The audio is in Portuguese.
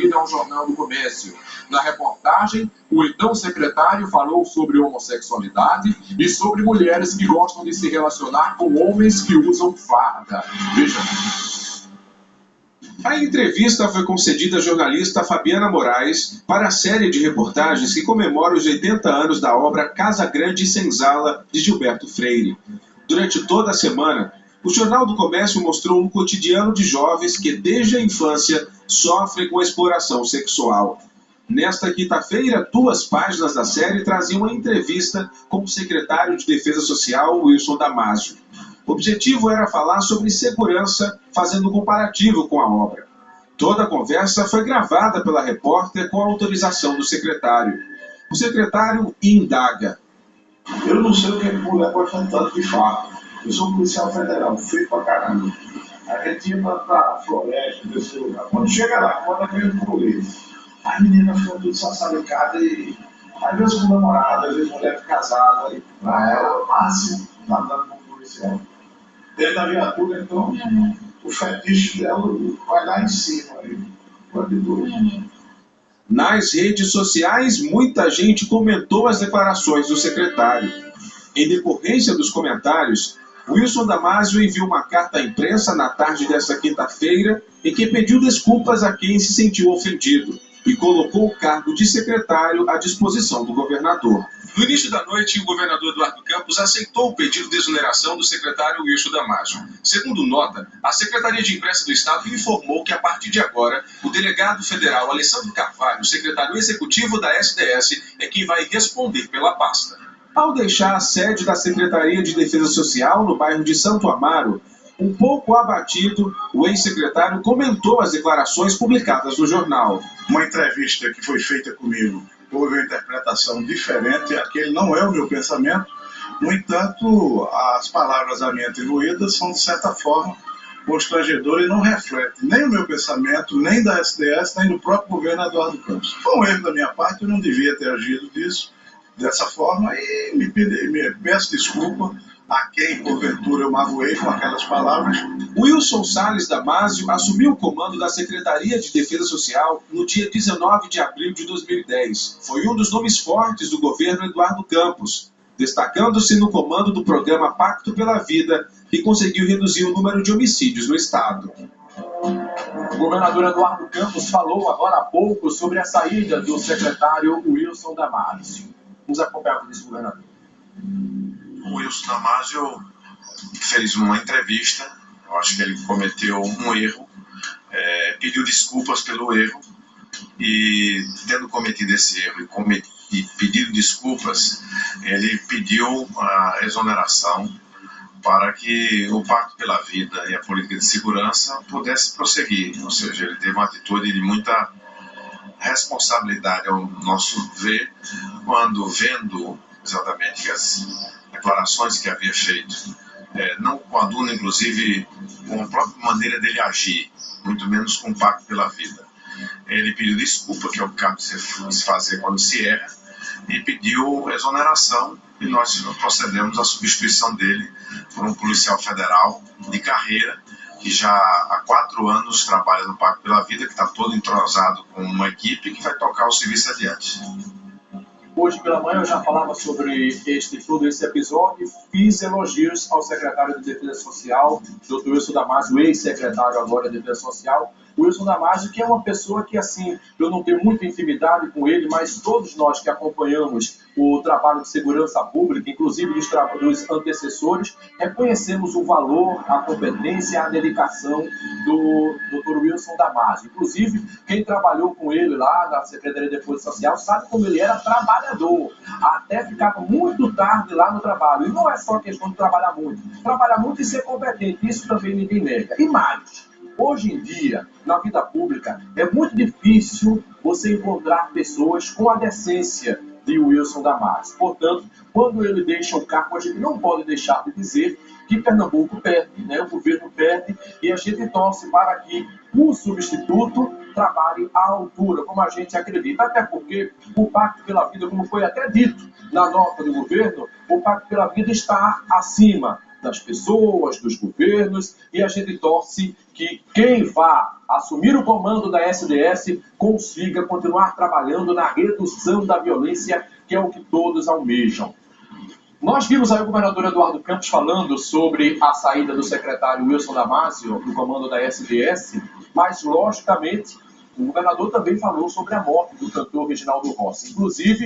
concedida ao Jornal do Comércio. Na reportagem, o então secretário falou sobre homossexualidade e sobre mulheres que gostam de se relacionar com homens que usam farda. Veja. A entrevista foi concedida à jornalista Fabiana Moraes para a série de reportagens que comemora os 80 anos da obra Casa Grande e Senzala, de Gilberto Freire. Durante toda a semana, o Jornal do Comércio mostrou um cotidiano de jovens que, desde a infância, sofrem com a exploração sexual. Nesta quinta-feira, 2 páginas da série traziam uma entrevista com o secretário de Defesa Social, Wilson Damasio. O objetivo era falar sobre segurança, fazendo um comparativo com a obra. Toda a conversa foi gravada pela repórter com a autorização do secretário. O secretário indaga. Eu não sei o que é que mulher gosta tanto de farda. Eu sou um policial federal, feio pra caramba. A gente ia pra floresta, desse lugar. Quando chega lá, quando é meio colete, as meninas ficam tudo sassaricadas e às vezes com namorada, às vezes mulher casada. E pra ela é o máximo, tá dando com o policial. Dentro da viatura, então, o fetiche dela vai lá em cima. Nas redes sociais, muita gente comentou as declarações do secretário. Em decorrência dos comentários, Wilson Damasio enviou uma carta à imprensa na tarde desta quinta-feira em que pediu desculpas a quem se sentiu ofendido e colocou o cargo de secretário à disposição do governador. No início da noite, o governador Eduardo Campos aceitou o pedido de exoneração do secretário Wilson Damasio. Segundo nota, a Secretaria de Imprensa do Estado informou que, a partir de agora, o delegado federal Alessandro Carvalho, secretário executivo da SDS, é quem vai responder pela pasta. Ao deixar a sede da Secretaria de Defesa Social no bairro de Santo Amaro, um pouco abatido, o ex-secretário comentou as declarações publicadas no jornal. Uma entrevista que foi feita comigo houve uma interpretação diferente, aquele não é o meu pensamento. No entanto, as palavras a mim atribuídas são, de certa forma, constrangedoras e não refletem nem o meu pensamento, nem da SDS, nem do próprio governo Eduardo Campos. Foi um erro da minha parte, eu não devia ter agido dessa forma e me peço desculpa a quem, porventura, eu magoei com aquelas palavras. Wilson Salles Damasio assumiu o comando da Secretaria de Defesa Social no dia 19 de abril de 2010. Foi um dos nomes fortes do governo Eduardo Campos, destacando-se no comando do programa Pacto pela Vida, que conseguiu reduzir o número de homicídios no estado. O governador Eduardo Campos falou agora há pouco sobre a saída do secretário Wilson Damasio. Vamos acompanhar com esse governador. O Wilson Damasio fez uma entrevista, eu acho que ele cometeu um erro, pediu desculpas pelo erro e, tendo cometido esse erro e pedido desculpas, ele pediu a exoneração para que o Pacto pela Vida e a política de segurança pudesse prosseguir, ou seja, ele teve uma atitude de muita responsabilidade ao nosso ver, quando vendo exatamente as declarações que havia feito, não coaduna, inclusive, com a própria maneira dele agir, muito menos com o Pacto pela Vida. Ele pediu desculpa, que é o que cabe se fazer quando se erra, e pediu exoneração, e nós procedemos à substituição dele por um policial federal de carreira, que já há 4 anos trabalha no Pacto pela Vida, que está todo entrosado com uma equipe que vai tocar o serviço adiante. Hoje pela manhã eu já falava sobre todo esse episódio, fiz elogios ao secretário de Defesa Social, Dr. Wilson Damasio, ex-secretário agora de Defesa Social. O Wilson Damasio, que é uma pessoa que, assim, eu não tenho muita intimidade com ele, mas todos nós que acompanhamos o trabalho de segurança pública, inclusive dos antecessores, reconhecemos o valor, a competência, a dedicação do Dr. Wilson Damasio. Inclusive, quem trabalhou com ele lá na Secretaria de Defesa Social sabe como ele era trabalhador, até ficava muito tarde lá no trabalho. E não é só questão de trabalhar muito e ser competente, isso também ninguém nega. E mais, hoje em dia, na vida pública, é muito difícil você encontrar pessoas com a decência de Wilson Damasio. Portanto, quando ele deixa o cargo, a gente não pode deixar de dizer que Pernambuco perde, né? O governo perde, e a gente torce para que o substituto trabalhe à altura, como a gente acredita. Até porque o Pacto pela Vida, como foi até dito na nota do governo, o Pacto pela Vida está acima das pessoas, dos governos, e a gente torce que quem vá assumir o comando da SDS, consiga continuar trabalhando na redução da violência, que é o que todos almejam. Nós vimos aí o governador Eduardo Campos falando sobre a saída do secretário Wilson Damasio do comando da SDS, mas, logicamente, o governador também falou sobre a morte do cantor Reginaldo Rossi. Inclusive,